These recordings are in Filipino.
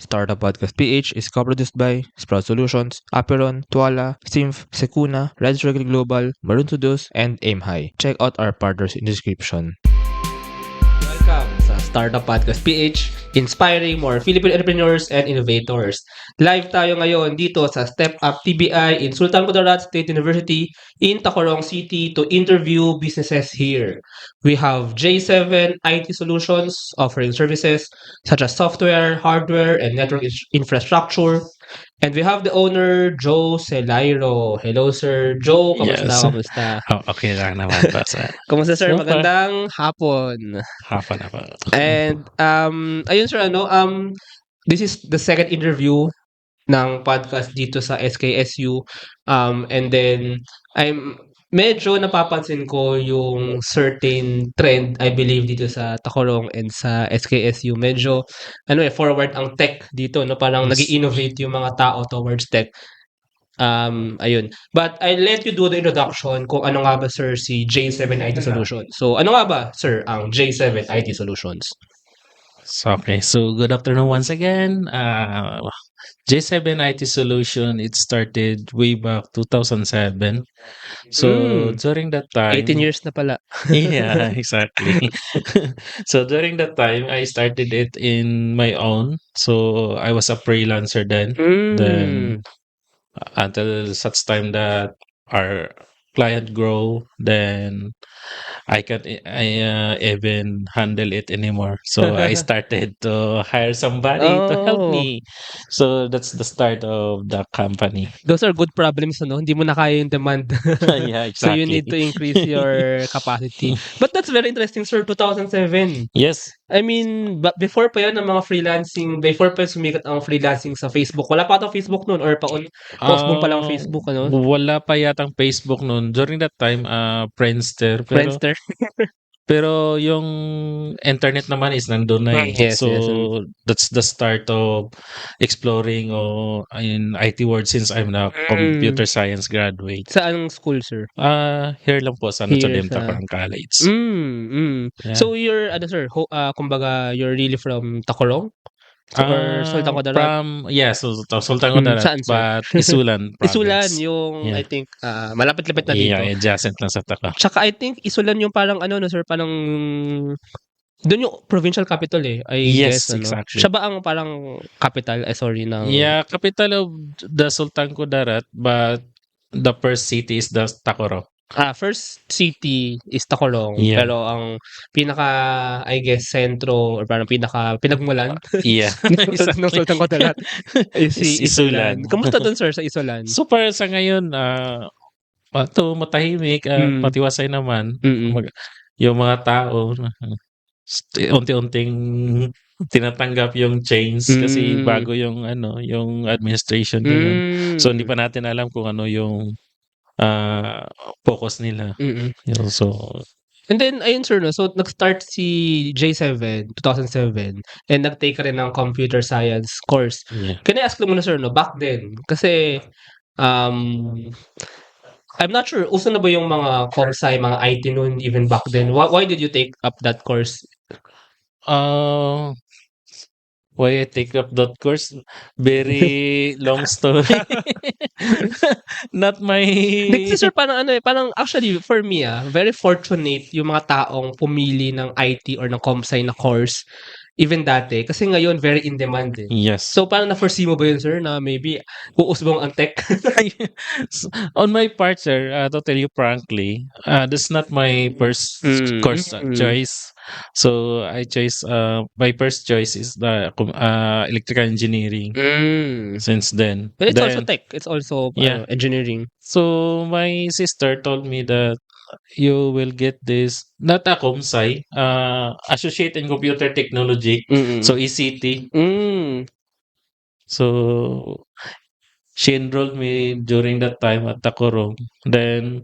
Startup Podcast PH is co-produced by Sprout Solutions, Aperon, Tuala, Simf, Secuna, Red Circle Global, Maroon Studios, and Aim High. Check out our partners in the description. Welcome sa Startup Podcast PH, inspiring more Philippine entrepreneurs and innovators. Live tayo ngayon dito sa Step Up TBI in Sultan Kudarat State University in Tacloban City to interview businesses here. We have J7 IT Solutions offering services such as software, hardware, and network infrastructure. And we have the owner, Joe Celairo. Hello, Sir Joe. Kamusta? Yes. Kamusta? Okay lang naman ba, sir? Kamusta, sir? Super. Magandang hapon. Half an hour. And ayun sir, this is the second interview ng podcast dito sa SKSU. And then medyo napapansin ko yung certain trend, I believe, dito sa Tacloban and sa SKSU. Medyo forward ang tech dito, no? Parang Yes. nag-i-innovate yung mga tao towards tech. Ayun. But I'll let you do the introduction kung ano nga ba, sir, si J7 IT Solutions. So, ano nga ba, sir, ang J7 IT Solutions? Okay, so good afternoon once again. J7 IT Solution, it started way back 2007. So during that time, 18 years na pala. yeah, exactly. So during that time, I started it in my own. So I was a freelancer then. Then until such time that our client grow, then I even handle it anymore. So I started to hire somebody to help me. So that's the start of the company. Those are good problems, no? Hindi mo na kaya yung demand. Yeah, So you exactly. need to increase your capacity. But that's very interesting, sir. 2007. Yes. I mean, before pa yun ang mga freelancing, before pa sumikat ang freelancing sa Facebook. Wala pa ito Facebook noon or postbong pa lang Facebook, ano? Wala pa yatang Facebook noon. During that time, Friendster. Friendster. Pero yung internet naman is nandun na eh. Yes, So yes. that's the start of exploring in IT world since I'm a computer science graduate. Saan school, sir? Here lang po sa Notre Here Dame sa- Tacloban College. Yeah. Yeah. So you're, kumbaga, you're really from Tacloban? Or Sultan Kudarat? Sultan Kudarat, saan, sir? but Isulan province. Isulan, yung, Yeah. I think, malapit-lapit na dito. Yeah, adjacent lang sa Tacloban. Tsaka I think Isulan yung parang sir, parang doon yung provincial capital eh. I Yes, guess, exactly. Siya ba ang parang capital, ng... Yeah, capital of the Sultan Kudarat, but the first city is the Tacoro. First city is Tacloban, Yeah. pero ang pinaka, I guess, sentro or parang pinagmulan Yeah. ng Sultan Kudarat is si Is Isulan. Isulan. Kamusta doon, sir, sa Isulan? Super sa ngayon, matahimik, patiwasay naman. Yung mga tao, unti-unting tinatanggap yung change kasi bago yung yung administration ngayon. So hindi pa natin alam kung ano yung focus nila. So And then, ayun sir, so nag-start si J7, 2007, and nag-take ka rin ng computer science course. yeah. Can I ask lang muna sir, back then, kasi, I'm not sure, uso na ba yung mga comsci, mga IT noon, even back then? Why did you take up that course? Why I take up that course? Very long story. Not my... Kasi sir, parang actually, for me, very fortunate yung mga taong pumili ng IT or ng comsci na course, even dati, kasi ngayon, very in demand eh. Yes. So, parang na-foresee mo ba yun, sir, na maybe uusbong ang tech? On my part, sir, to tell you frankly, that's not my first course choice. So I chose my first choice is the electrical engineering. Since then, But it's also tech. It's also engineering. So my sister told me that you will get this not a comsci, associate in computer technology. So ECT. So she enrolled me during that time at Tacloban. Then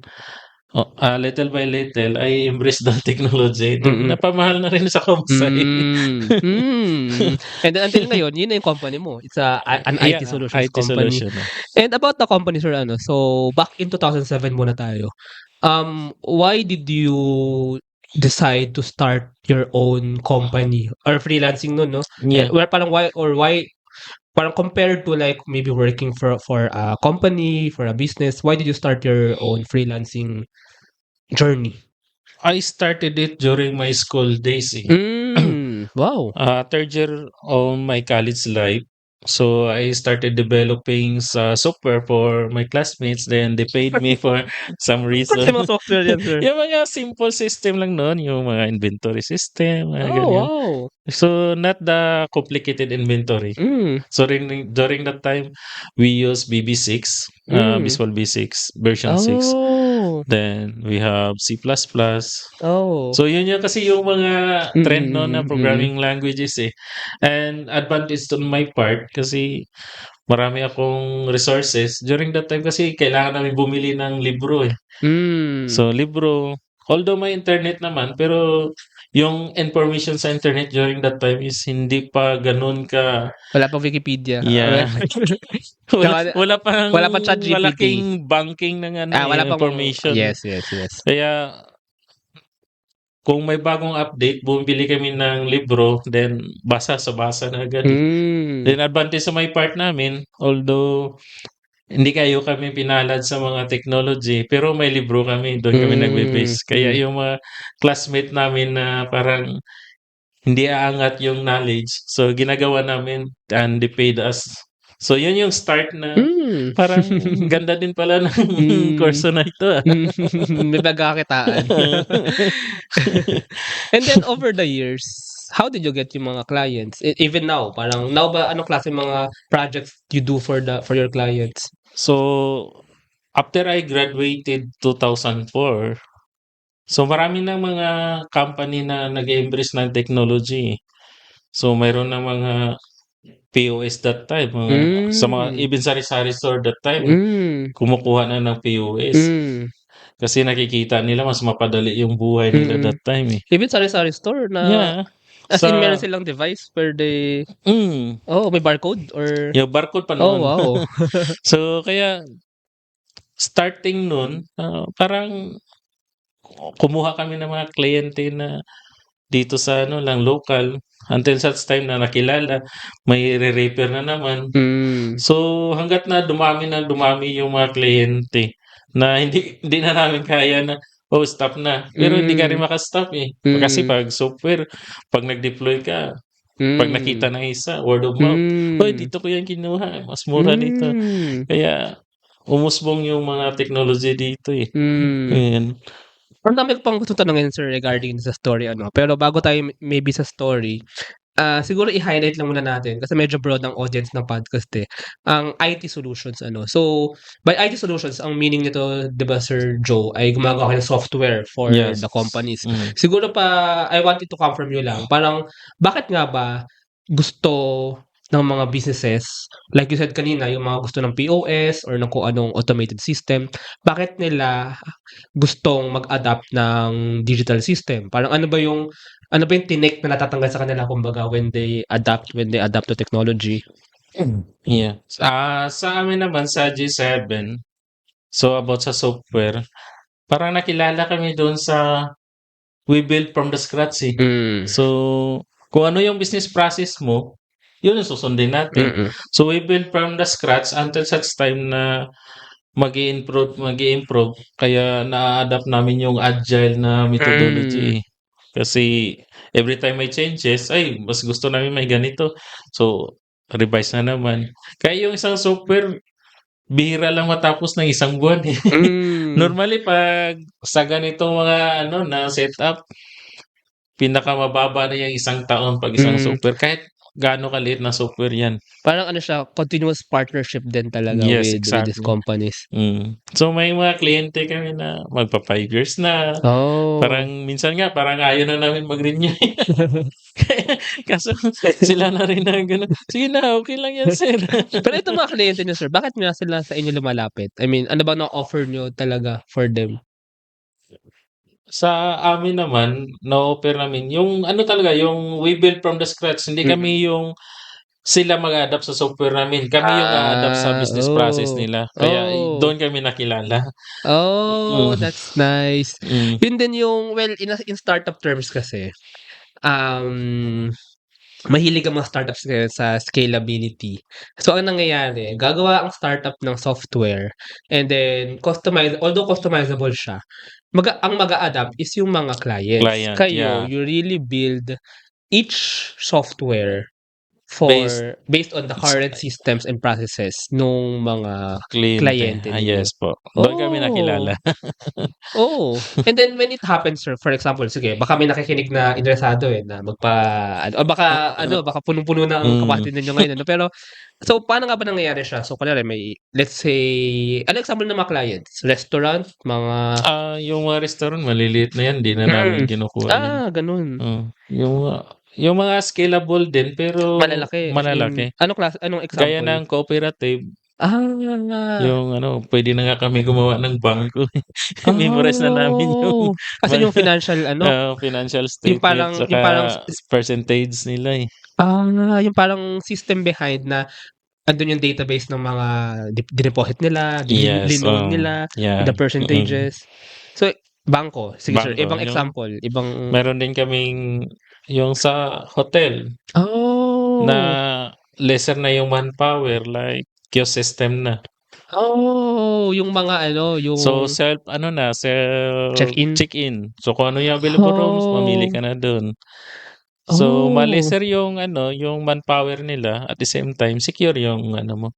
little by little, I embraced the technology. Napamahal na rin sa comsci. And then until ngayon, yun na yung company mo. It's an IT solutions company. Solution. And about the company, sir, so back in 2007 muna tayo. Why did you decide to start your own company or freelancing noon, no? Yeah. Why parang compared to like maybe working for a company, for a business, why did you start your own freelancing journey? I started it during my school days. Wow. Third year on my college life. So I started developing software for my classmates. Then they paid me for some Kasi reason. mga software yan, sir. Yung mga simple system lang noon, yung mga inventory system, mga Oh, ganyan. wow. So not the complicated inventory. So during that time, we use BB6, Visual B6 version 6. Oh. Then we have C++. Oh. So yun yung kasi yung mga trend no na Mm. programming languages eh. And advantage on my part kasi marami akong resources. During that time kasi kailangan namin bumili ng libro eh. So libro, although may internet naman, pero yung information sa internet during that time is hindi pa ganun ka Wala pang Wikipedia. yeah. Tsaka wala pa ChatGPT. malaking banking ng wala pang information. yes. Kaya kung may bagong update, bumibili kami ng libro, then basa sa basa na agad. Then advantage sa my part namin, although hindi kami pinalad sa mga technology, pero may libro kami, doon kami nagbe-base. Kaya yung mga classmate namin na parang hindi aangat yung knowledge, so ginagawa namin and they paid us. So yun yung start na parang ganda din pala ng kurso na ito. May pagkakitaan. And then over the years, how did you get yung mga clients? Even now, parang now ba anong klase mga projects you do for your clients? So after I graduated 2004, so marami ng mga company na nag-embrace ng technology. So mayroon ng mga POS that time, sa mga even sari-sari store that time, kumukuha na ng POS. Kasi nakikita nila mas mapadali yung buhay nila that time eh. Even sari-sari store na as in meron silang device where they may barcode or yung barcode pa noon. wow. So kaya starting noon, parang kumuha kami ng mga kliyente na dito sa lang local until such time na nakilala, may re-repair na naman. So hangga't na dumami yung mga kliyente na hindi na namin kaya na stop na. Pero hindi ka rin maka-stop eh. Kasi pag software, pag nag-deploy ka, pag nakita ng isa, word of mouth, dito ko yan kinuha, mas mura dito. Kaya umusbong yung mga technology dito eh. Ayan. Ang dami ko pang gusto tanongin, sir, regarding sa story, Pero bago tayo maybe sa story, siguro i-highlight lang muna natin kasi medyo broad ang audience ng podcast eh. Ang IT solutions, So, by IT solutions, ang meaning nito, di ba, Sir Joe, ay gumagawa kayo ng software for the companies. Siguro I wanted to confirm you lang, parang, bakit nga ba gusto ng mga businesses, like you said kanina, yung mga gusto ng POS or ng kung anong automated system, bakit nila gustong mag-adapt ng digital system? Parang ano ba yung tinik na natatanggal sa kanila kumbaga when they adapt to technology? Yeah. Sa amin naman sa G7, so about sa software, parang nakilala kami doon sa we build from the scratch eh. So kung ano yung business process mo, yun yung susundin natin. So we build from the scratch until such time na mag-i-improve, kaya na-adapt namin yung agile na methodology. Kasi every time may changes, mas gusto namin may ganito. So revise na naman. Kaya yung isang software, bihira lang matapos ng isang buwan eh. Normally pag sa ganitong mga na setup, pinakamababa na yung isang taon pag isang software. Kahit gaano kaliit na software yan. Parang siya, continuous partnership din talaga Yes, with these companies. So may mga kliyente kami na magpa 5 years na. Parang minsan nga, parang ayaw na namin mag-renew. Kaso sila na rin na gano'n. Sige na, okay lang yan, sir. Pero ito mga kliyente niyo, sir, bakit nga sila sa inyo lumalapit? I mean, ano ba na-offer nyo talaga for them? Sa amin naman, na-offer namin yung talaga, yung we build from the scratch. Hindi kami yung sila mag-adapt sa software namin. Kami yung a-adapt sa business process nila. Kaya doon kami nakilala. That's nice. Yun din yung, well, in startup terms kasi, mahilig ang mga startups ngayon sa scalability. So, ang nangyayari, gagawa ang startup ng software and then although customizable siya, ang mag-a-adapt is yung mga clients. Client, Kayo, yeah. you really build each software based on the current systems and processes nung mga kliyente ninyo. Yes po. Doon kami nakilala. And then when it happens, sir, for example, sige, baka may nakikinig na interesado na baka punong-puno na ang kapatid ninyo ngayon, ano? Pero, so, paano nga ba nangyayari siya? So, kunyari, let's say, ano example ng mga clients? Restaurant, mga... Yung mga restaurant, maliliit na yan, di na namin kinukuha yan. Ganun. Yung mga scalable din, pero Malalaki. Anong example? Gaya ng cooperative. Yung pwede na nga kami gumawa ng bangko. Memorize na namin yung kasi yung financial financial statement yung parang percentage nila yung parang system behind na andun yung database ng mga deposit nila, linon nila, the percentages. So, bangko. Sige, sir. Ibang example. Meron din kaming yung sa hotel. Na lesser na yung manpower, like kiosk system na. Yung mga yung... So, self check-in. So, kung ano yung available rooms, mamili ka na dun. So, ma-lesser yung yung manpower nila, at the same time secure yung mo.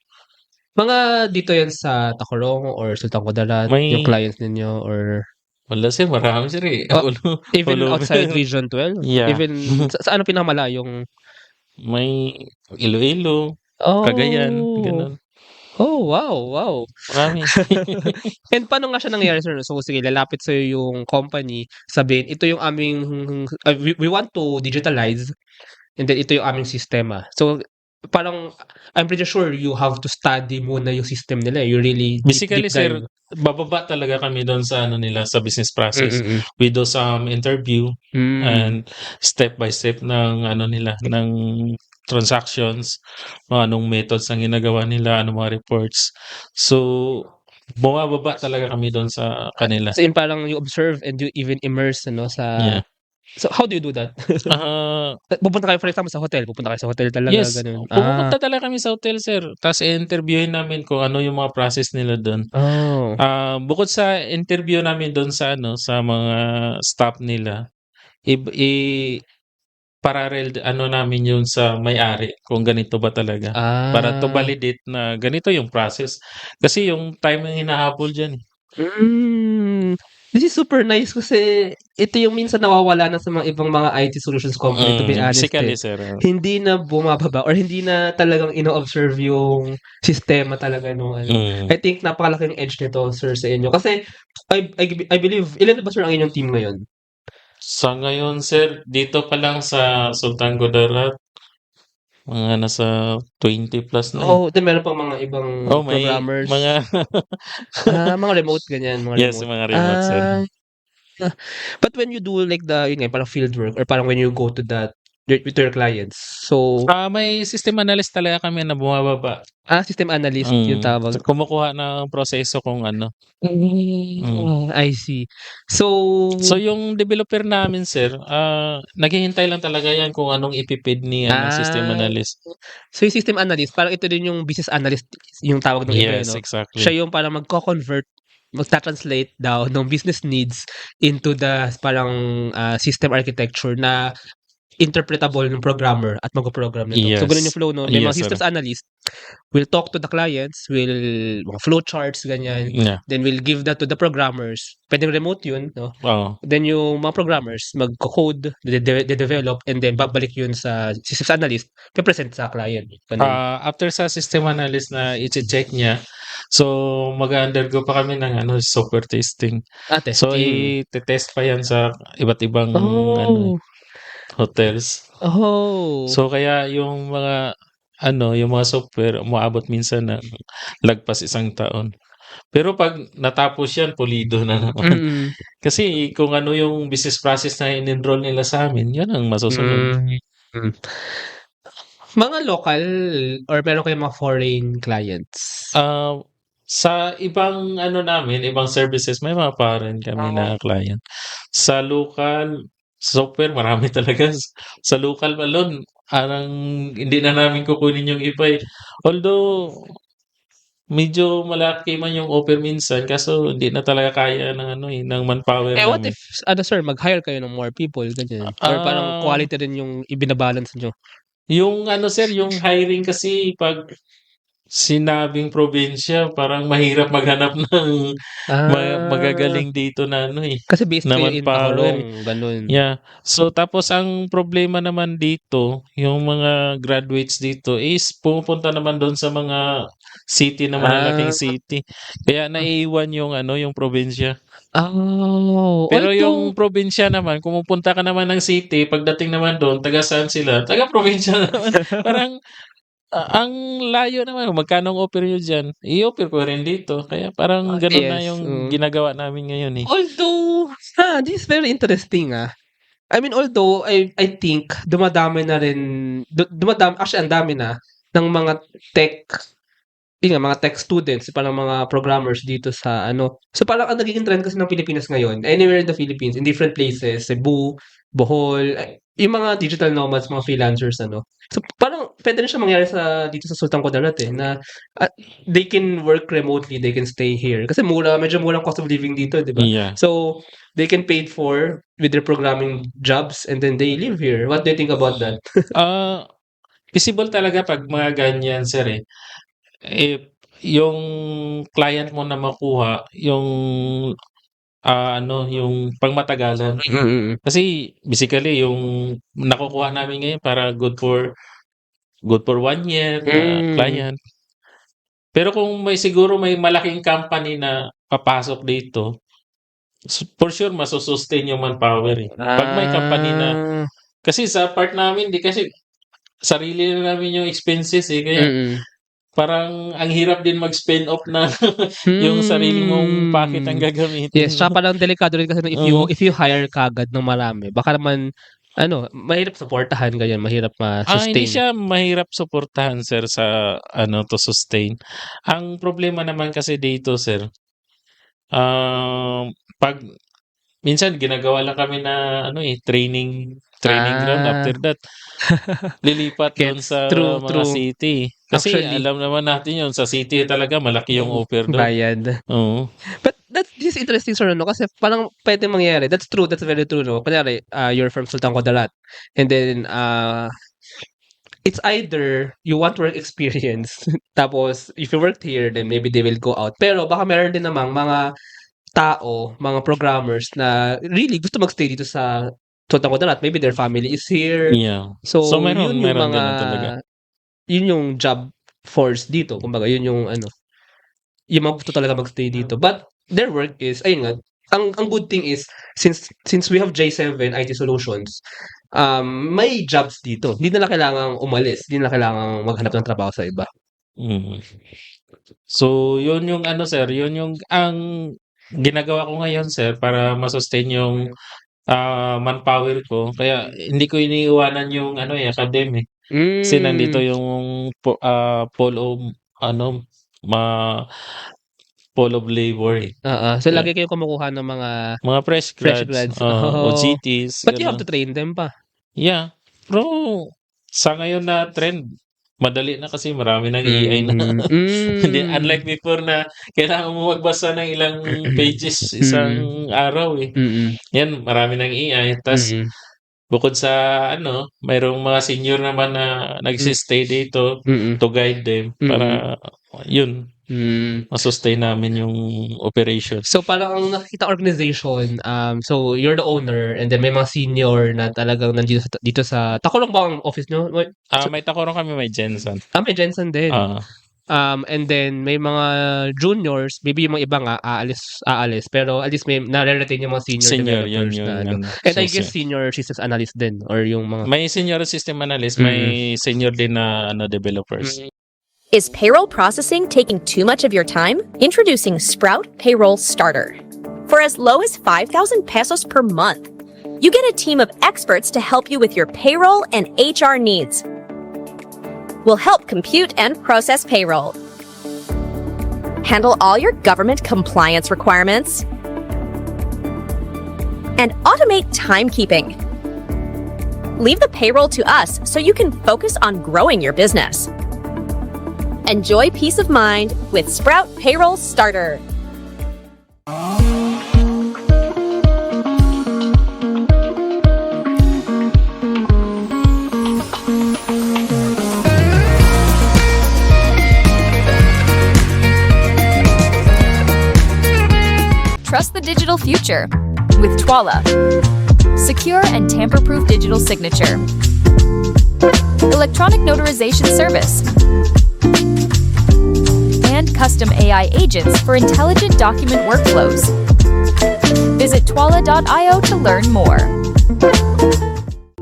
Mga dito yan sa Tacloban or Sultan Kudarat, yung clients ninyo or... Wala sir, marami sir even outside Region 12? Yeah. Even, sa ano pinakamalayong? May Iloilo, Cagayan, ganun. Wow. Marami. And paano nga siya nangyayari, sir? So, sige, lalapit sa'yo yung company, sabihin, ito yung aming, we want to digitalize, and then ito yung aming sistema. So, parang, I'm pretty sure you have to study muna yung system nila. You really basically, deep sir, bababa talaga kami doon sa nila, sa business process. We do some interview and step by step ng nila, ng transactions, anong methods ang ginagawa nila, anong mga reports. So, bumababa talaga kami doon sa kanila. So, parang you observe and you even immerse sa... Yeah. So, how do you do that? Pupunta kayo, for example, sa hotel. Pupunta kayo sa hotel talaga? Yes. Ganun. Pupunta talaga kami sa hotel, sir. Tapos, interviewin namin kung ano yung mga process nila doon. Bukod sa interview namin doon sa sa mga staff nila, parallel namin yun sa may-ari kung ganito ba talaga. Para to validate na ganito yung process. Kasi yung time ang hinahabol dyan. This is super nice kasi ito yung minsan nawawala na sa mga ibang mga IT solutions company, to be honest. Basically, sir. Hindi na bumababa or hindi na talagang ino-observe yung sistema talaga nung I think napakalaking edge nito, sir, sa inyo. Kasi I believe, ilan na ba, sir, ang inyong team ngayon? Sa ngayon, sir, dito pa lang sa Sultan Kudarat, mga nasa 20 plus na. Then meron pang mga ibang programmers. Mga remote, ganyan. Yes, mga remote, sir. But when you do like parang field work or parang when you go to that with your clients, so... may system analyst talaga kami na bumababa. System analyst yung tawag. Kumukuha ng proseso kung ano. I see. So yung developer namin, sir, naghihintay lang talaga yan kung anong ipipid ni system analyst. So yung system analyst, parang ito din yung business analyst yung tawag ng iba, Yes, exactly. Siya yung parang magko-convert, magta-translate daw ng business needs into the parang system architecture na interpretable ng programmer at mag-program nito. Yes. So, ganun yung flow, no? May mga Yes, systems analyst will talk to the clients, mga flow charts, ganyan. Yeah. Then, we'll give that to the programmers. Pwedeng remote yun, no? Then, yung mga programmers, mag-code, de-develop, and then babalik yun sa systems analyst, pe-present sa client. After sa system analyst na i-check niya, so mag-undergo pa kami ng software testing. Testing. So, i-test pa yan sa iba't ibang hotels. So kaya yung mga yung mga software umaabot minsan ng lagpas 1 taon. Pero pag natapos yan, pulido na naman. Kasi kung ano yung business process na in-enroll nila sa amin, yan ang masusunod. Mga local or meron kayong mga foreign clients? Sa ibang namin, ibang services, may mga foreign kami na client. Sa local software, marami talaga. Sa local alone, parang hindi na namin kukunin yung iba eh. Although, medyo malaki man yung offer minsan kaso hindi na talaga kaya ng ano eh, ng manpower What namin. if, sir, mag-hire kayo ng more people, ganyan? Or parang quality rin yung ibinabalance nyo? Yung ano sir, yung hiring kasi pag sinabing probinsya, parang mahirap maghanap ng magagaling dito na ano eh, Kasi based na kayo in manpower. Bacolong, ganun. Yeah. So tapos ang problema naman dito, yung mga graduates dito is pumupunta naman doon sa mga city na malalaking city. Kaya naiiwan yung ano, yung probinsya. Pero yung probinsya naman, kung pupunta ka naman ng city, pagdating naman doon, taga saan sila? Taga probinsya naman. Parang ang layo naman, magkano ang offer nyo dyan? I-offer ko rin dito. Kaya parang ganun na yung ginagawa namin ngayon eh. Although, this is very interesting I mean, although, I think, dumadami na rin, actually, ang dami na, ng mga mga tech students, parang mga programmers dito sa So parang ang nagiging trend kasi ng Pilipinas ngayon, anywhere in the Philippines, in different places, Cebu, Bohol, yung mga digital nomads, mga freelancers, So parang pwede rin siya mangyari dito sa Sultan Kudarat na they can work remotely, they can stay here. Kasi medyo murang cost of living dito, di ba? Yeah. So they can pay for with their programming jobs and then they live here. What do you think about that? Visible talaga pag mga ganyan, sir eh. Yung client mo na makuha, yung yung pangmatagalan. Kasi basically yung nakukuha namin ngayon para good for 1 year na client. Pero kung siguro may malaking company na papasok dito, for sure masusustain yung manpower eh. Pag may company na, kasi sa part namin, kasi sarili na namin yung expenses eh. Kaya parang ang hirap din mag-spend off na yung sarili mong pocket ang gagamitin. Yes, siya palang delikado rin kasi if you hire kagad ng marami, baka naman mahirap suportahan ganyan, mahirap ma-sustain. Hindi siya mahirap suportahan, sir, sa to sustain. Ang problema naman kasi dito, sir, pag minsan ginagawa lang kami na training ground. After that, lilipat doon sa mga city. Kasi actually, alam naman natin yun, sa city talaga malaki yung offer doon. Bayad. Oo. But this is interesting, sir, kasi parang pwede mangyari. That's true, that's very true, no? Kunyari, you're from Sultan Kudarat. And then, it's either you want work experience, tapos if you worked here, then maybe they will go out. Pero baka meron din namang mga tao, mga programmers na really gusto magstay dito sa Sultan Kudarat. Maybe their family is here. Yeah. So meron yun yung mga talaga. Yun yung job force dito. Kumbaga, yun yung yung mga gusto talaga magstay dito. But their work is, ayun nga, ang good thing is since we have J7 IT Solutions, may jobs dito. Hindi nila kailangang umalis, hindi nila kailangang maghanap ng trabaho sa iba. So yun yung sir, yun yung ang ginagawa ko ngayon, sir, para ma-sustain yung manpower ko. Kaya hindi ko iniiwanan yung academic. Kasi nandito yung pool of labor eh. So lagi kayo kumukuha ng mga fresh grads. OGTs. But you have to train them pa. Yeah. Pero sa ngayon na trend, madali na kasi marami ng AI na. Unlike before na kailangan mo magbasa ng ilang pages isang araw eh. Yan, marami ng AI. Tapos bukod sa mayroong mga senior naman na nagsistay dito to guide them para yun, masustain namin yung operation. So parang ang nakikita organization, so you're the owner and then may mga senior na talagang nandito dito sa Tacorong ba ang office nyo? May Tacorong kami, may Jensen. May Jensen din. And then may mga juniors, maybe yung mga iba nga aalis pero at least may nare-retain yung mga senior developers yun. And I guess senior systems analyst din or yung mga may senior system analyst, may senior din na developers. Is payroll processing taking too much of your time? Introducing Sprout Payroll Starter. For as low as 5,000 pesos per month, you get a team of experts to help you with your payroll and HR needs. We'll help compute and process payroll, handle all your government compliance requirements, and automate timekeeping. leave the payroll to us so you can focus on growing your business. Enjoy peace of mind with Sprout Payroll Starter. Trust the digital future with Twala. Secure and tamper-proof digital signature. Electronic notarization service. And custom AI agents for intelligent document workflows. Visit twala.io to learn more.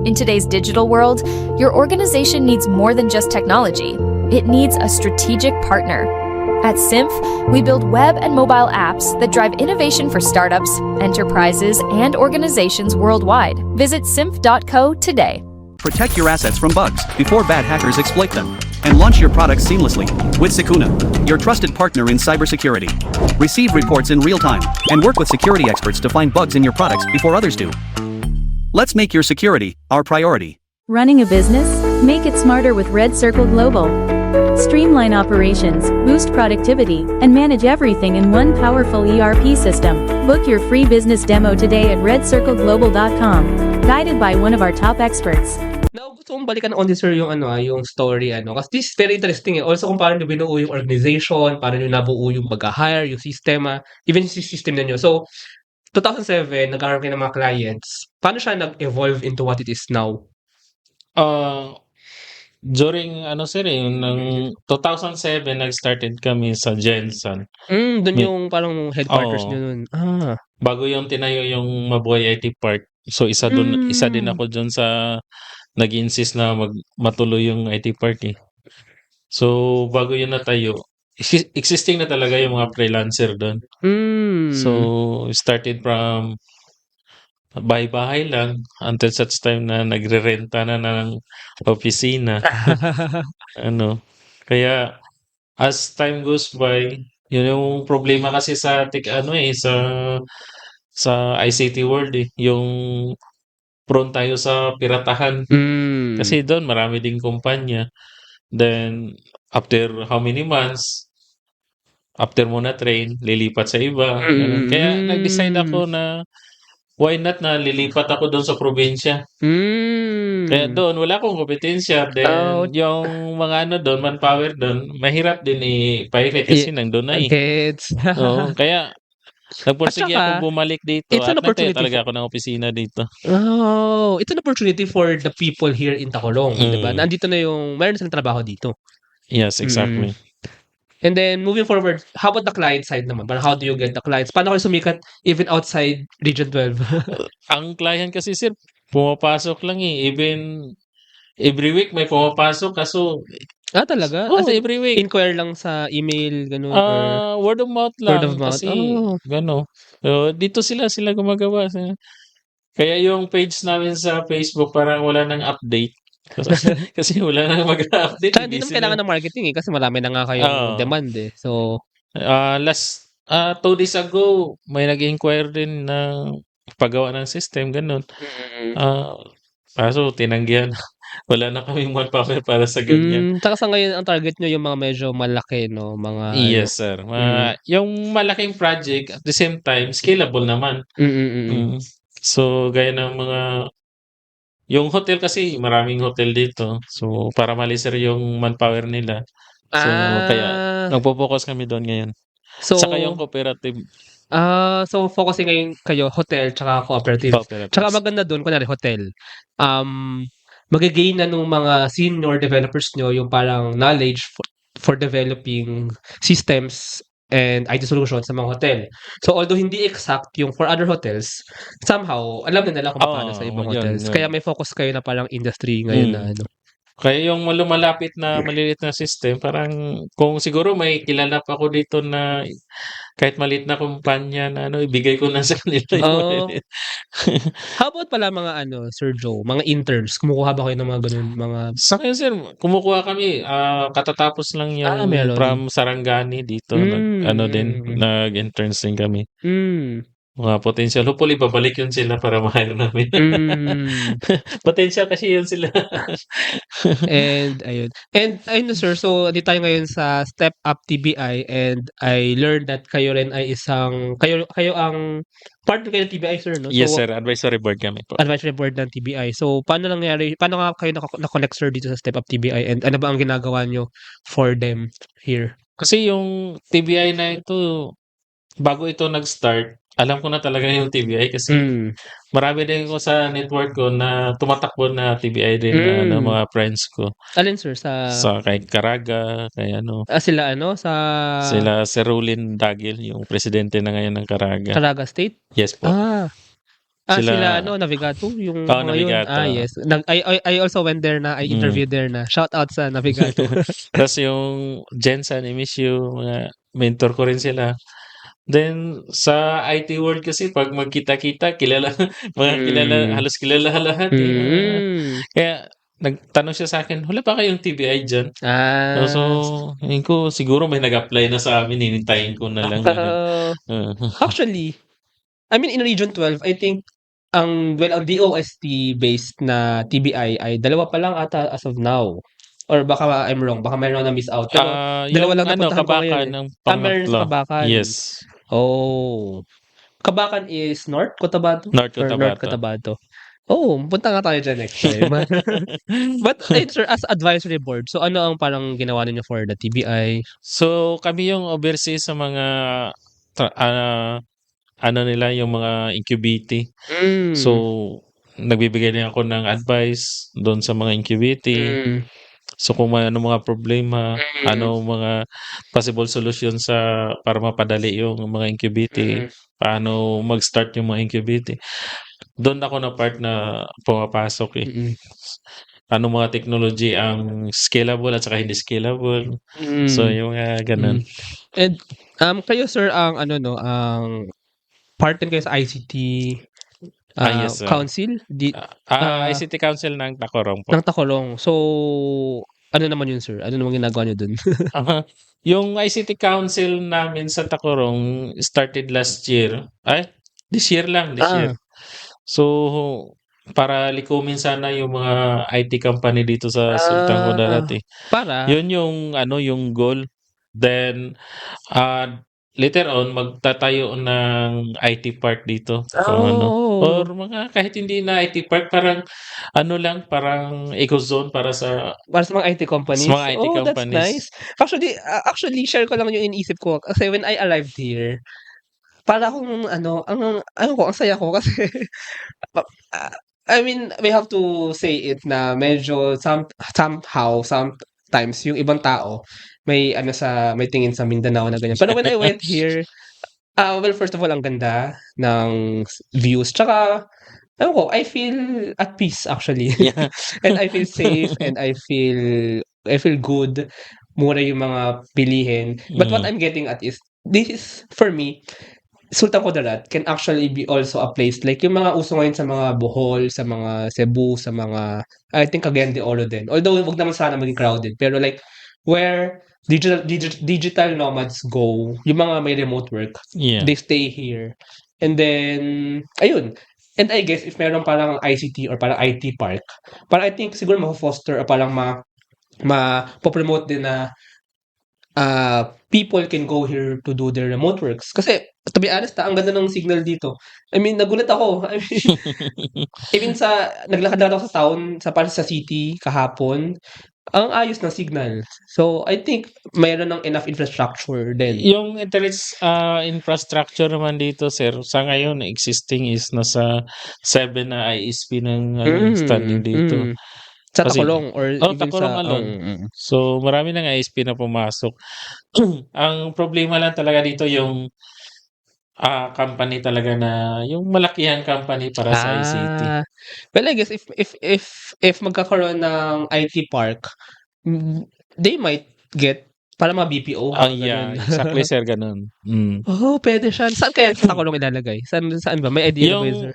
In today's digital world, your organization needs more than just technology. It needs a strategic partner. At Symph, we build web and mobile apps that drive innovation for startups, enterprises, and organizations worldwide. Visit symph.co today. Protect your assets from bugs before bad hackers exploit them. And launch your products seamlessly with Secuna, your trusted partner in cybersecurity. Receive reports in real time and work with security experts to find bugs in your products before others do. Let's make your security our priority. Running a business? Make it smarter with Red Circle Global. Streamline operations, boost productivity, and manage everything in one powerful ERP system. Book your free business demo today at redcircleglobal.com, guided by one of our top experts. Now, gusto kong balikan only sir yung yung story kasi this is very interesting eh. Also kung paano niyo binuo yung organization, paano niyo nabuo yung mag-hire, yung sistema, even yung system niyo. So, 2007, nag-hire kayo ng mga clients. Paano siya nag-evolve into what it is now? During sir ng 2007 nag-started kami sa Jensen. Doon yung parang headquarters niyo nun. Bago yung tinayo yung Mabuhay IT Park. So isa din ako doon sa nag-insist na matuloy yung IT Park eh. So bago yun natayo, existing na talaga yung mga freelancer doon. So started from bahay-bahay lang until such time na nagre-renta na ng opisina. Kaya as time goes by, yun yung problema kasi sa sa ICT world eh, yung prone tayo sa piratahan. Kasi doon marami ding kumpanya. Then after how many months, after mo na train, lilipat sa iba. Kaya nag-decide ako na why not na lilipat ako doon sa probinsya. Kaya doon, wala akong kompetensya. Then, yung mga doon, manpower doon, mahirap din i-pilot kasi nandun na eh. Kaya, nagpursige ako bumalik dito at nagtayo talaga ako ng opisina dito. It's an opportunity for the people here in Tacolong, diba? Nandito na meron silang trabaho dito. Yes, exactly. And then, moving forward, how about the client side naman? How do you get the clients? Paano kayo sumikat even outside Region 12? Ang client kasi, sir, pumapasok lang eh. Even every week may pumapasok. Kaso, talaga? every week. Inquire lang sa email, gano'n? Word of mouth lang. Word of mouth? Kasi, gano'n. So, dito sila gumagawa. Kaya yung page namin sa Facebook parang wala nang update. Kasi wala nang mag-update. Kaya hindi naman kailangan ng marketing eh, kasi marami na nga kayong demand eh. So, last 2 days ago, may nag-inquire din ng paggawa ng system, ganun. Kaso tinanggihan. Wala na kaming manpower para sa ganyan. Saka sa ngayon, ang target nyo yung mga medyo malaki, no? Yes, sir. Yung malaking project, at the same time, scalable naman. So, gaya ng mga yung hotel kasi, maraming hotel dito. So, para maliser yung manpower nila. So, kaya nagpo-focus kami doon ngayon. So, saka yung cooperative. So, focusing ngayon kayo, hotel tsaka cooperative. Tsaka maganda doon, kunwari hotel. Magigain na nung mga senior developers nyo yung parang knowledge for developing systems and IT solutions sa mga hotel. So, although hindi exact yung for other hotels, somehow, alam na nila kung paano sa ibang hotels. Kaya may focus kayo na parang industry ngayon na Kaya yung lumalapit na maliliit na system, parang kung siguro may kilala pa ako dito na kahit maliit na kumpanya na ibigay ko na sa kanila. How about pala mga Sir Joe, mga interns? Kumukuha ba kayo ng mga ganun? Sa akin, sir, kumukuha kami. Katatapos lang yung from Sarangani dito. Nag-interns din kami. mga potential. Hopefully, babalik yun sila para ma-hire namin. Potential kasi yun sila. And ayun. And ayun na sir, so di tayo ngayon sa Step Up TBI and I learned that kayo rin ay kayo ang partner kayo ng TBI sir, no? Yes, So sir. Advisory board kami po. advisory board ng TBI. So paano nga kayo na-connect sir dito sa Step Up TBI and ano ba ang ginagawa nyo for them here? Kasi yung TBI na ito, bago ito nag-start, alam ko na talaga yung TBI kasi marami din ko sa network ko na tumatakbo na TBI din na mga friends ko. Alin sir sa Kay Caraga, kay sila sa sila Sir Rulin Dagil, yung presidente na ngayon ng Caraga. Caraga State? Yes po. Sila Navigato yung mga yun. Navigato. Yes. I also went there na, I interviewed there na. Shout out sa Navigato. Tapos yung Jensen, I miss you, mga mentor ko rin sila. Then sa IT world kasi pag magkita-kita, halos kilala lahat. Kaya nagtanong siya sa akin, wala pa kayong TBI dyan? So, yun ko, siguro may nag-apply na sa amin, hinintayin ko na lang. Actually, I mean in Region 12, I think ang DOST based na TBI ay dalawa pa lang ata as of now. Or baka I'm wrong, baka mayroon na miss out. Pero dalawa lang napuntahan ko ngayon. Kabakan ng meron sa pangatlo. Kabakan. Yes. Oh. Kabakan is North Cotabato? North Or Cotabato. North Cotabato. Oh, punta nga tayo dyan next time. But sir, as advisory board, so ano ang parang ginawa ninyo for the TBI? So, kami yung oversee sa mga nila, yung mga incubating. So, nagbibigay din ako ng advice doon sa mga incubating. So, kung may mga problema, mga possible solution para mapadali yung mga incubating, paano mag-start yung mga incubating. Doon ako na part na pumapasok Ano mga technology ang scalable at saka hindi scalable. So, yung ganun. And kayo sir ang ang partner kayo sa ICT Yes, Council? ICT Council ng Tacorong po. Ng Tacorong. So, ano naman yun sir? Ano naman ginagawa nyo dun? Yung ICT Council namin sa Tacorong started last year. This year lang. So, para likumin sana yung mga IT company dito sa Sultan Kudarat. Para? Yun yung goal. Then, later on, magtatayo ng IT park dito. Or mga kahit hindi na IT park, parang parang eco-zone para sa mga IT companies. Sa mga IT That's companies. nice. Actually, share ko lang yung iniisip ko. Kasi when I arrived here, para akong ang saya ko kasi I mean, we have to say it na medyo somehow, sometimes, yung ibang tao, may tingin sa Mindanao na ganyan. Pero when I went here, well, first of all, ang ganda ng views. Tsaka, I feel at peace actually. Yeah. And I feel safe and I feel good. Mura yung mga bilihin. But what I'm getting at is, this is, for me, Sultan Kudarat can actually be also a place like yung mga uso ngayon sa mga Bohol, sa mga Cebu, sa mga I think Cagayan de Oro din. Although wag naman sana maging crowded, pero like where digital nomads go, yung mga may remote work, they stay here. And then ayun. And I guess if meron parang ICT or parang IT park, parang I think siguro ma-foster or parang ma-promote din na people can go here to do their remote works. Kasi, to be honest, ang ganda ng signal dito. I mean, nagulat ako. Even naglakad ako sa town, sa city, kahapon, ang ayos ng signal. So, I think, mayroon ng enough infrastructure din. Yung infrastructure naman dito, sir, sa ngayon, existing is nasa 7 na ISP ng standing dito. Sa Tacolong or even Tacolong alone. So, marami ng ISP na pumasok. Ang problema lang talaga dito yung company talaga na yung malakihan company para sa ICT. Well, I guess if magkakaroon ng IT park, they might get para mga BPO. Yeah, exactly sir, ganun. Pwede siya. Saan kaya sa Tacolong ilalagay? Saan ba? May idea ba sir?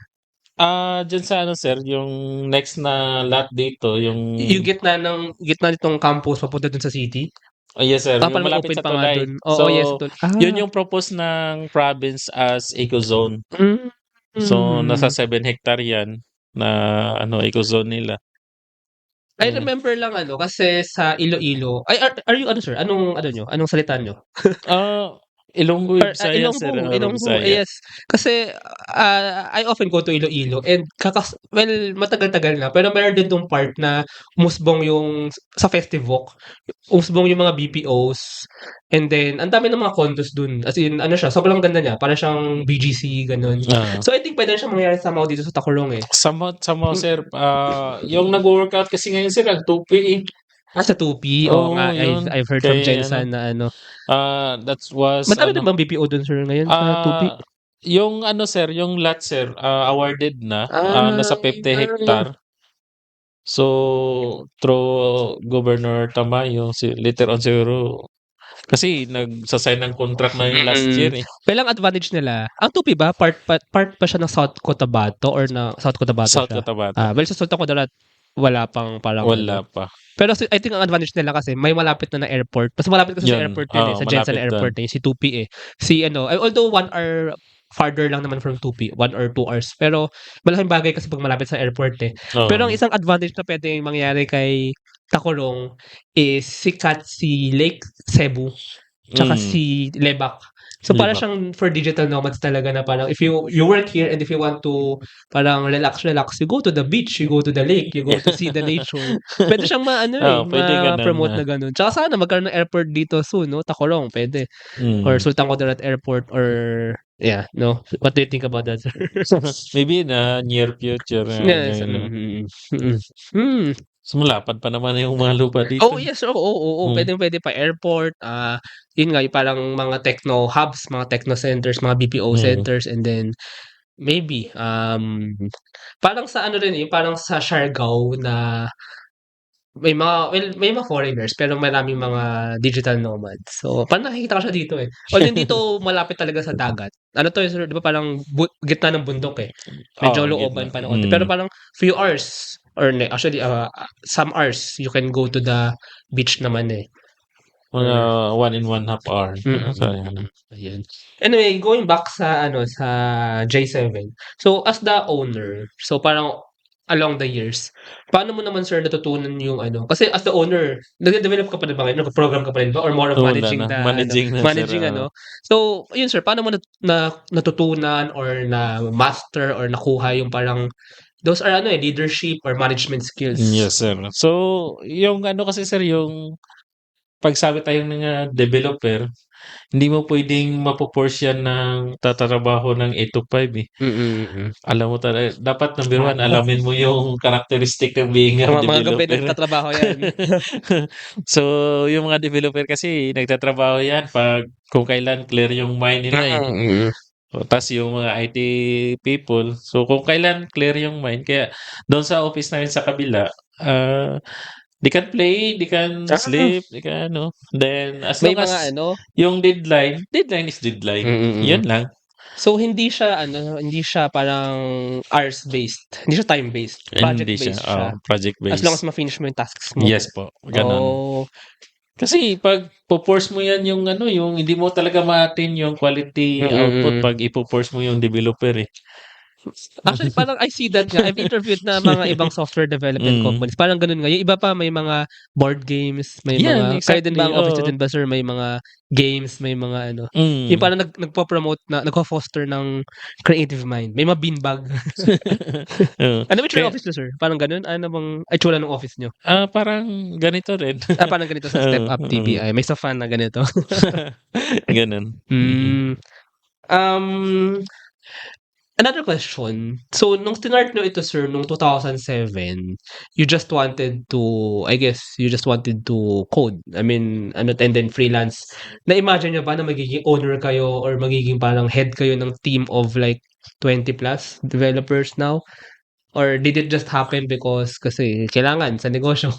Dyan sa sir, yung next na lot dito, yung gitna nitong campus papunta dun sa city? Oh, yes, sir. Yung Parang may malapit open sa pa nga tulay. dun. Oo, So, yes, yun yung propose ng province as eco-zone. Mm. So, nasa 7 hectare yan na eco-zone nila. I Mm. remember lang kasi sa Iloilo ay, are you sir? Anong nyo? Anong salita nyo? Ah, Ilonggo, Or, Bisaya, sir. Ilonggo, Bisaya. yes. Kasi, I often go to Iloilo and matagal-tagal na pero meron din tong part na umusbong yung sa Festive Walk, umusbong yung mga BPOs and then ang dami ng mga condos dun. As in, sobrang ganda niya. Para siyang BGC, ganun. Ah. So, I think pwede siyang mangyari somehow dito sa Tacolong eh. Somewhat, sir. Yung nag-workout kasi ngayon, sir, nag-2P. Sa 2P, Oo, nga, yun. I've heard from Kay, Jensen na that was, madami din bang BPO dun sir ngayon sa 2P? yung sir, yung lot, sir, awarded na. Nasa 50 hectare. So, through Governor Tamayo, later on siguro, kasi nagsasign ng contract na yung last year eh. Kailang advantage nila, ang 2P ba, part pa siya ng South Cotabato or na South Cotabato South siya? Cotabato. Well, sa South Cotabato, wala pang parang Wala pa. Pero I think ang advantage nila kasi may malapit na airport. Mas malapit kasi sa Yun. airport yun sa Jensen Malapit Airport si 2P eh. Although 1 hour farther lang naman from 2P, 1 or 2 hours. Pero malaking bagay kasi pag malapit sa airport eh. Oo. Pero ang isang advantage na pwedeng mangyari kay Tacolong is sikat si Lake Cebu tsaka si Lebac. So para Lebac. siyang for digital nomads talaga na parang if you work here and if you want to parang relax, you go to the beach, you go to the lake, you go to see the nature. Pwede siyang pwede ganun, ma-promote na ganun. Tsaka sana magkaroon ng airport dito soon, no? Tacolong, pwede. Or Sultan Kudarat Airport or yeah, no? What do you think about that, sir? Maybe na near future. Yes. So, malapad pa naman yung mga lupa dito. Oh, yes. Oo. Pwede pa airport. Yun nga, yung parang mga techno hubs, mga techno centers, mga BPO centers, and then maybe parang sa parang sa Siargao na may mga foreigners pero maraming mga digital nomads. So, parang nakikita ko siya dito eh. Although dito malapit talaga sa dagat. Sir, 'di ba parang gitna ng bundok eh. Medyo looban pa ng konti. Pero parang few hours or actually some hours you can go to the beach naman eh. Mga 1.5 hour. Ayan. Anyway, going back sa sa J7. So as the owner, so parang along the years, paano mo naman sir natutunan yung kasi as the owner, nagde-develop ka pa rin ba ngayon? Nag-program ka pa rin ba or more of managing the managing sir, So, yun sir, paano mo natutunan or na master or nakuha yung parang those are leadership or management skills? Yes, sir. So, yung kasi sir, yung pagsabi tayong mga developer, hindi mo pwedeng mapoforce yan ng tatrabaho ng 8 to 5 eh. Alam mo talaga, dapat number 1, alamin mo yung characteristic ng being a Mga gabi developer. nagtatrabaho yan. So, yung mga developer kasi, nagtatrabaho yan kung kailan clear yung mind nila eh. Tapos yung mga IT people, so kung kailan clear yung mind, kaya doon sa office namin sa kabila, they can play, they can sleep, they can Then, as May long as mga yung deadline is deadline. Yun lang. So hindi siya parang hours based. Hindi siya time based. Project Hindi based siya. project based. As long as ma-finish mo yung tasks mo. Yes po, ganun. Oh. Kasi pag po-force mo yan yung yung hindi mo talaga ma-attain yung quality output pag ipo-force mo yung developer eh. Actually, parang I see that nga. I've interviewed na mga ibang software development companies. Parang ganun nga. Yung iba pa may mga board games, may mga kayo din ba ang office din ba sir, may mga games, may mga yung parang nagpo-promote na nagpo-foster ng creative mind. May mga beanbag. Which office nyo, sir? Parang ganun? Ano bang itsura ng office nyo? Parang ganito rin. Parang ganito sa Step Up TBI. May sa fan na ganito. Ganun. Another question. So, nung start nyo ito, sir, nung 2007, you just wanted to code. I mean, and then freelance. Na-imagine nyo ba na magiging owner kayo or magiging parang head kayo ng team of like 20 plus developers now? Or did it just happen because kasi kailangan sa negosyo?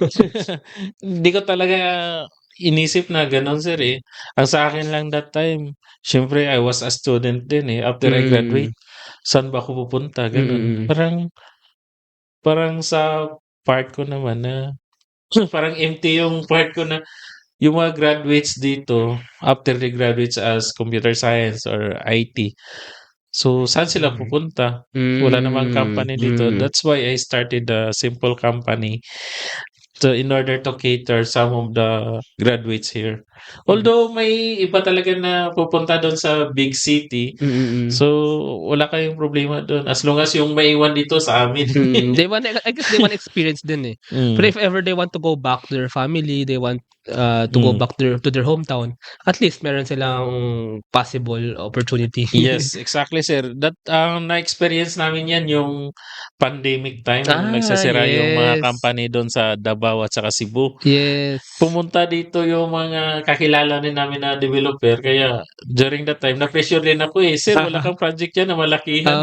Hindi ko talaga inisip na ganun, sir eh. Ang sa akin lang that time, syempre I was a student din eh. After I graduate, saan ba ako pupunta? Ganun. Parang sa part ko naman na parang empty yung part ko na yung mga graduates dito, after they graduates as computer science or IT, so saan sila pupunta? Wala namang company dito. That's why I started a simple company in order to cater some of the graduates here. Although may iba talaga na pupunta doon sa big city, so wala kayong problema doon as long as yung maiwan dito sa amin. I guess they want experience din eh. But if ever they want to go back to their family, they want to go back to their hometown, at least meron silang possible opportunity. Yes, exactly, sir. That na-experience namin yan yung pandemic time. Nagsasira yung mga yes. company doon sa Davao at saka Cebu. Yes. Pumunta dito yung mga kakilala din namin na developer. Kaya during that time, na-pressure din ako eh. Sir, wala kang project yan na malakihan.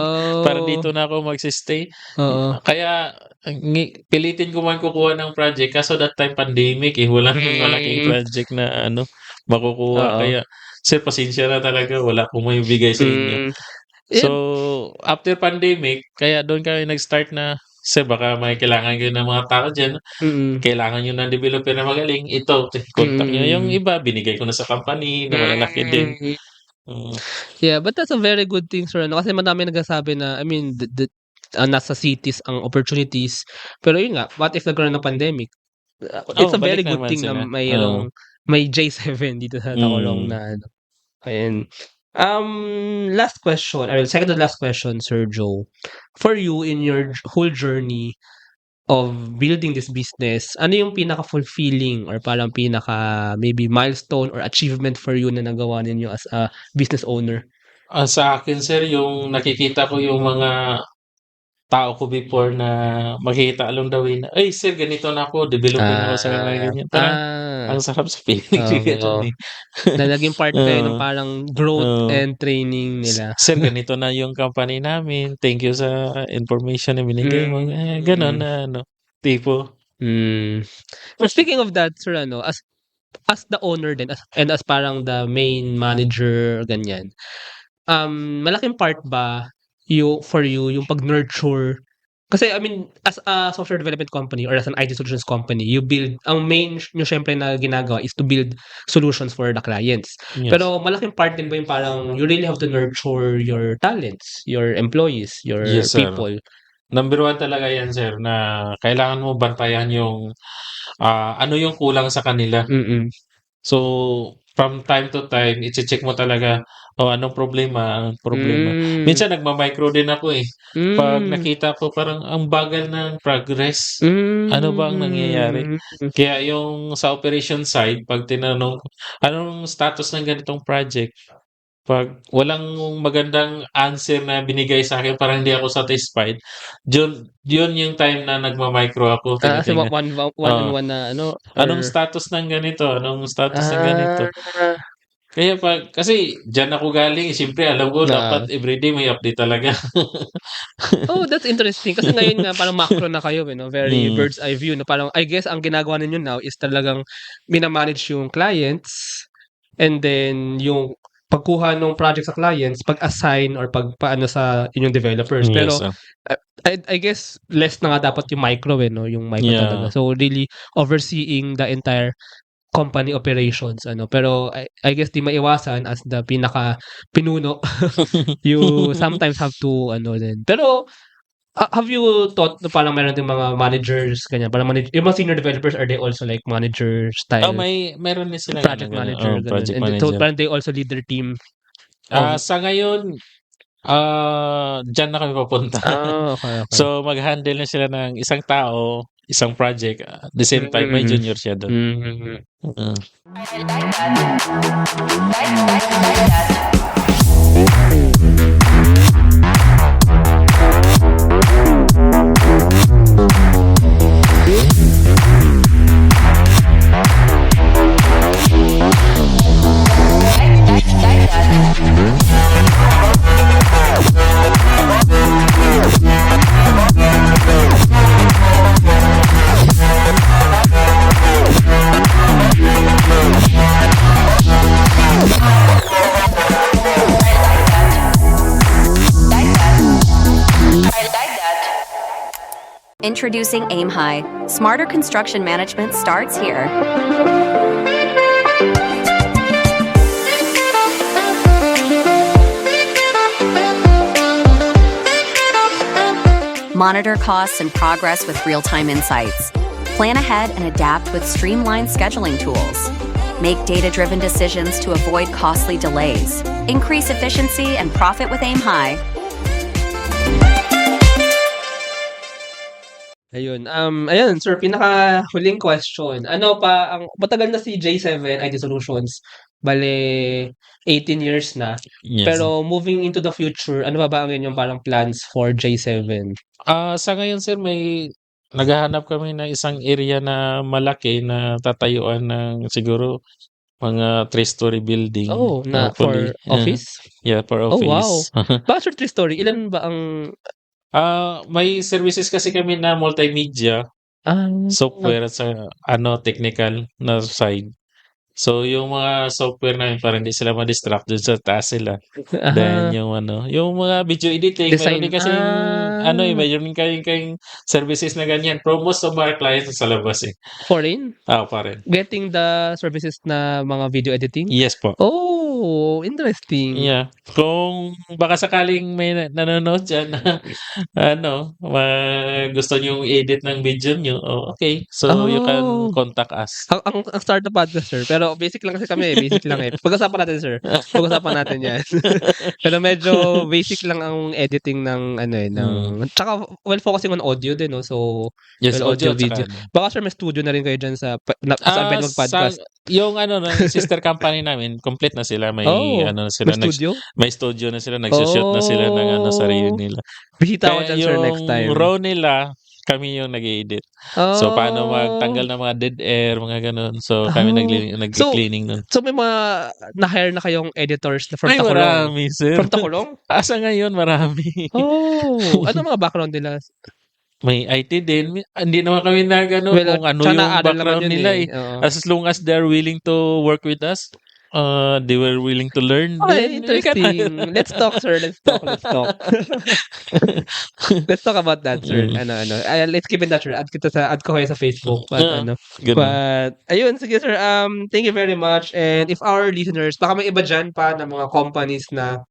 Para dito na ako magsistay. Kaya pilitin ko man kukuha ng project. Kaso that time pandemic eh. Walang malaking project na makukuha. Kaya sir, pasensya na talaga. Wala akong may bigay sa inyo. So, after pandemic, kaya doon kami nag-start na, sir, baka may kailangan kayo ng mga tao dyan. Kailangan nyo ng developer na magaling. Ito, contact nyo. Yung iba, binigay ko na sa company na malalaki din. Yeah, but that's a very good thing, sir. Kasi madami nagsasabi na, I mean, nasa cities ang opportunities. Pero yun nga, what if nagkaroon ng pandemic? It's a very good thing na may J7 dito sa Tacolong na ano. Ayan. Last question, second to last question, Sir Joe. For you, in your whole journey of building this business, ano yung pinaka-fulfilling or parang maybe milestone or achievement for you na nagawa ninyo as a business owner? Sa akin, sir, yung nakikita ko yung mga tao ko before na makikita along the way na, ay, sir, ganito na ako, developing ako sa mga ganyan. Parang, ang sarap sa feeling. Na naging part kayo ng parang growth and training nila. Sir, ganito na yung company namin. Thank you sa information na binigay mo. Ganon na, tipo. But speaking of that, sir, as the owner din, and as parang the main manager, ganyan, malaking part ba for you yung pag-nurture? Kasi, I mean, as a software development company or as an IT solutions company, you build, ang main nyo syempre na ginagawa is to build solutions for the clients. Yes. Pero malaking part din ba yung parang you really have to nurture your talents, your employees, your people? Number one talaga yan, sir, na kailangan mo bantayan yung ano yung kulang sa kanila. So, from time to time, i-check mo talaga, anong problema. Minsan, nagma-micro din ako eh. Pag nakita ko parang ang bagal ng progress, ano ba ang nangyayari? Kaya yung sa operation side, pag tinanong, anong status ng ganitong project? Pag walang magandang answer na binigay sa akin, parang hindi ako satisfied, yun yung time na nagma-micro ako. Kasi one-on-one na anong status ng ganito? Anong status ng ganito? Kaya kasi dyan ako galing, siyempre alam ko dapat everyday may update talaga. That's interesting. Kasi ngayon nga parang macro na kayo, very bird's eye view. Parang, I guess, ang ginagawa ninyo now is talagang minamanage yung clients and then yung pagkuha ng project sa clients, pag-assign or pagpaano sa inyong developers. Pero I guess less na nga dapat yung micro yung micro talaga. So really overseeing the entire company operations pero I guess di maiwasan as the pinaka pinuno you sometimes have to din. Pero have you thought na parang meron din mga managers ganyan, parang yung mga senior developers, are they also like manager style? Meron din sila project manager, project and manager. so parang they also lead their team. Sa ngayon dyan na kami papunta. Okay. So mag-handle na sila ng isang tao, isang project, at the same time may junior siya doon. Introducing Aim High. Smarter construction management starts here. Monitor costs and progress with real-time insights. Plan ahead and adapt with streamlined scheduling tools. Make data-driven decisions to avoid costly delays. Increase efficiency and profit with Aim High. Ayun, sir, pinaka-huling question. Ano pa, matagal na si J7 IT Solutions, bale, 18 years na. Yes. Pero moving into the future, ano ba ang inyong parang plans for J7? Sa ngayon, sir, may naghahanap kami ng isang area na malaki na tatayuan ng siguro mga 3-story building. Oh, na Hopefully. for office? Yeah, for Oh, wow. office. Bakit 3-story? Ilan ba ang... May services kasi kami na multimedia, software at sa technical na side. So yung mga software namin para hindi sila ma-distract dun sa taas sila. Then yung yung mga video editing, Design. meron din kasing meron din kayong services na ganyan. Pero most of our clients sa labas eh. Foreign? Parin. Getting the services na mga video editing? Yes po. Oh, interesting. Yeah. Kung baka sakaling may nanonood dyan na gusto nyo edit ng video nyo, okay. So you can contact us. Ang startup podcast, sir. Pero basic lang kasi kami, basic lang eh. Pag-usapan natin, sir. Pag-usapan natin 'yan. Pero medyo basic lang ang editing ng tsaka focusing on audio din, no. So, Yes, audio audio video. Baka sir may studio na rin kayo diyan sa saan pwede mag-podcast. Yung sister company namin, complete na sila. May sila may studio? may studio na sila, nagsushoot na sila ng sarili nila. Bisita ko dyan, sir, next time. Yung raw nila, kami yung nag-edit. So, paano magtanggal ng mga dead air, mga ganun. So, kami nag-cleaning nun. So, may mga na-hire na kayong editors na from Ay, Tacolong? marami, sir. From Tacolong? Asa ngayon, marami. Ano mga background nila? May IT din. Hindi naman kami kung ano yung background nila eh. As long as they're willing to work with us, they were willing to learn. Okay, interesting. Let's talk, sir. Let's talk. Let's talk about that, sir. Let's keep in touch, sir. Add ko kayo sa Facebook. But, ayun, sige, sir. Thank you very much. And if our listeners, baka may iba dyan pa ng mga companies na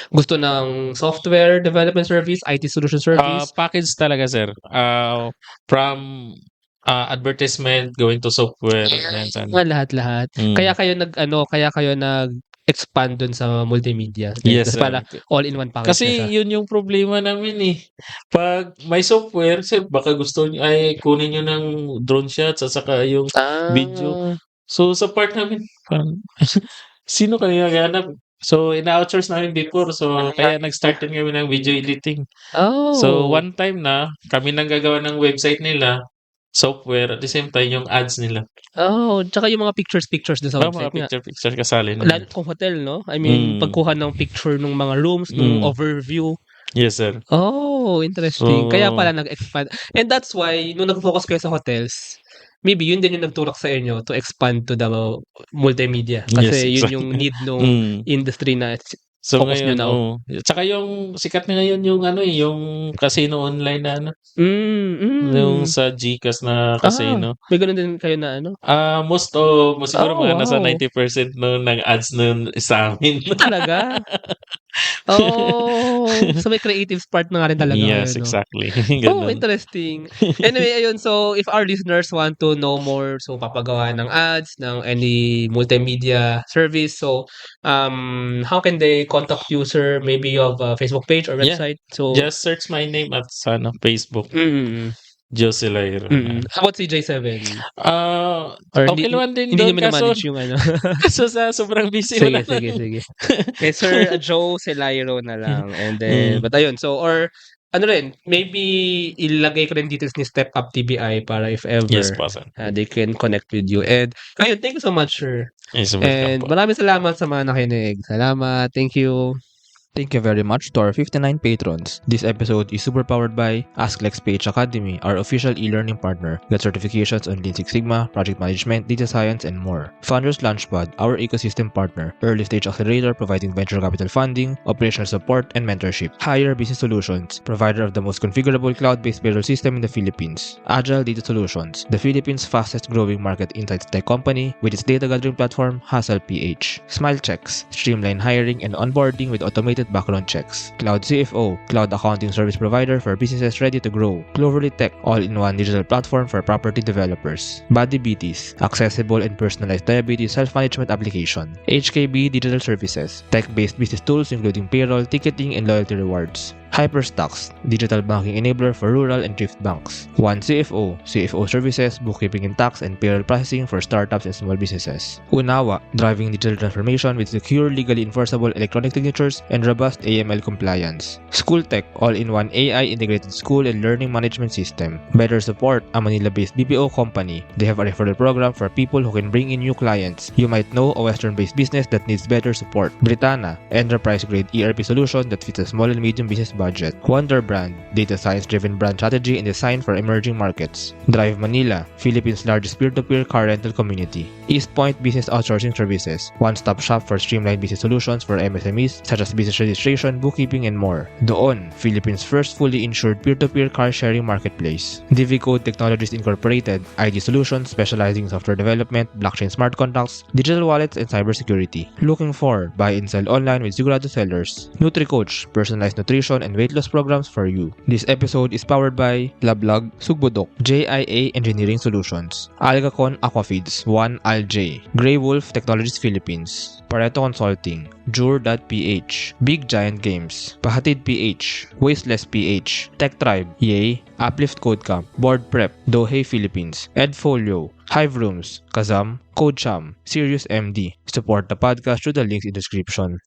gusto ng software development service, IT solution service. Package talaga, sir. From advertisement going to software. Lahat-lahat. Kaya kayo nag-expand dun sa multimedia. Yes, para all-in-one package. Kasi yun yung problema namin eh. Pag may software, sir, baka gusto nyo ay kunin nyo ng drone shots at saka yung video. So sa part namin, sino kanina ganap? So, ina-outsource namin before. So, kaya nag-start din kami ng video editing. So, one time na, kami nang gagawa ng website nila, software, at the same time, yung ads nila. Tsaka yung mga pictures din sa website mga picture kasali. Lalo kung hotel, no? I mean, pagkuha ng picture ng mga rooms, ng overview. Yes, sir. Interesting. Kaya pala nag-expand. And that's why, nung nag-focus kayo sa hotels, maybe yun din yung nagtulak sa inyo to expand to the multimedia. Kasi yun yung need ng industry na focus nyo na. Tsaka yung sikat na ngayon yung yung casino online na yung sa GCash na casino. May ganun din kayo na siguro mga nasa 90% ng ads nun sa amin. Talaga? So may creative part na nga rin talaga. Yes, exactly. Interesting. Anyway, ayun. So if our listeners want to know more, so papagawa ng ads, ng any multimedia service, so how can they contact you, sir? Maybe you have a Facebook page or website? So just search my name at Facebook. Jose Lairo. How about si J7? Okay naman din hindi doon. nyo na-manage yung Kaso sa sobrang busy. Sige. Okay, Sir Joe Celairo na lang. And then, but ayun. So, or, maybe ilagay ko rin details ni Step Up TBI para if ever they can connect with you. And, ayun, thank you so much, sir. And maraming salamat sa mga nakinig. Salamat. Thank you. Thank you very much to our 59 patrons. This episode is super powered by AskLexPage Academy, our official e-learning partner. Get certifications on Lean Six Sigma, project management, data science, and more. Founders Launchpad, our ecosystem partner. Early stage accelerator providing venture capital funding, operational support, and mentorship. Hire Business Solutions, provider of the most configurable cloud-based payroll system in the Philippines. Agile Data Solutions, the Philippines' fastest growing market insights tech company with its data gathering platform, Hustle PH. Smile Checks, streamline hiring and onboarding with automated stringent background checks. Cloud CFO, cloud accounting service provider for businesses ready to grow. Cloverly Tech, all-in-one digital platform for property developers. Body Beaties, accessible and personalized diabetes self-management application. HKB Digital Services, tech-based business tools including payroll, ticketing, and loyalty rewards. Hyperstocks, digital banking enabler for rural and thrift banks. One CFO, CFO services, bookkeeping and tax, and payroll processing for startups and small businesses. Unawa, driving digital transformation with secure, legally enforceable electronic signatures and robust AML compliance. School Tech, all-in-one AI integrated school and learning management system. Better Support, a Manila-based BPO company. They have a referral program for people who can bring in new clients. You might know a Western-based business that needs better support. Britanna, enterprise-grade ERP solution that fits a small and medium business budget. Wonder Brand, data science-driven brand strategy and design for emerging markets. Drive Manila, Philippines' largest peer-to-peer car rental community. East Point Business Outsourcing Services, one-stop shop for streamlined business solutions for MSMEs such as business registration, bookkeeping, and more. Doon, Philippines' first fully insured peer-to-peer car sharing marketplace. DiviCode Technologies Incorporated, ID solutions specializing in software development, blockchain smart contracts, digital wallets, and cybersecurity. Looking for buy and sell online with Sigurado sellers. NutriCoach, personalized nutrition and weight loss programs for you. This episode is powered by Lablog, Sugbudok, JIA Engineering Solutions, Algacon Aquafeeds, 1ALJ, Grey Wolf Technologies Philippines, Pareto Consulting, Jure.ph, Big Giant Games, Pahatid PH, Wasteless PH, Tech Tribe, Yay, Uplift Code Camp, Board Prep, Dohey Philippines, Edfolio, Hive Rooms, Kazam, CodeCham, Sirius MD. Support the podcast through the links in the description.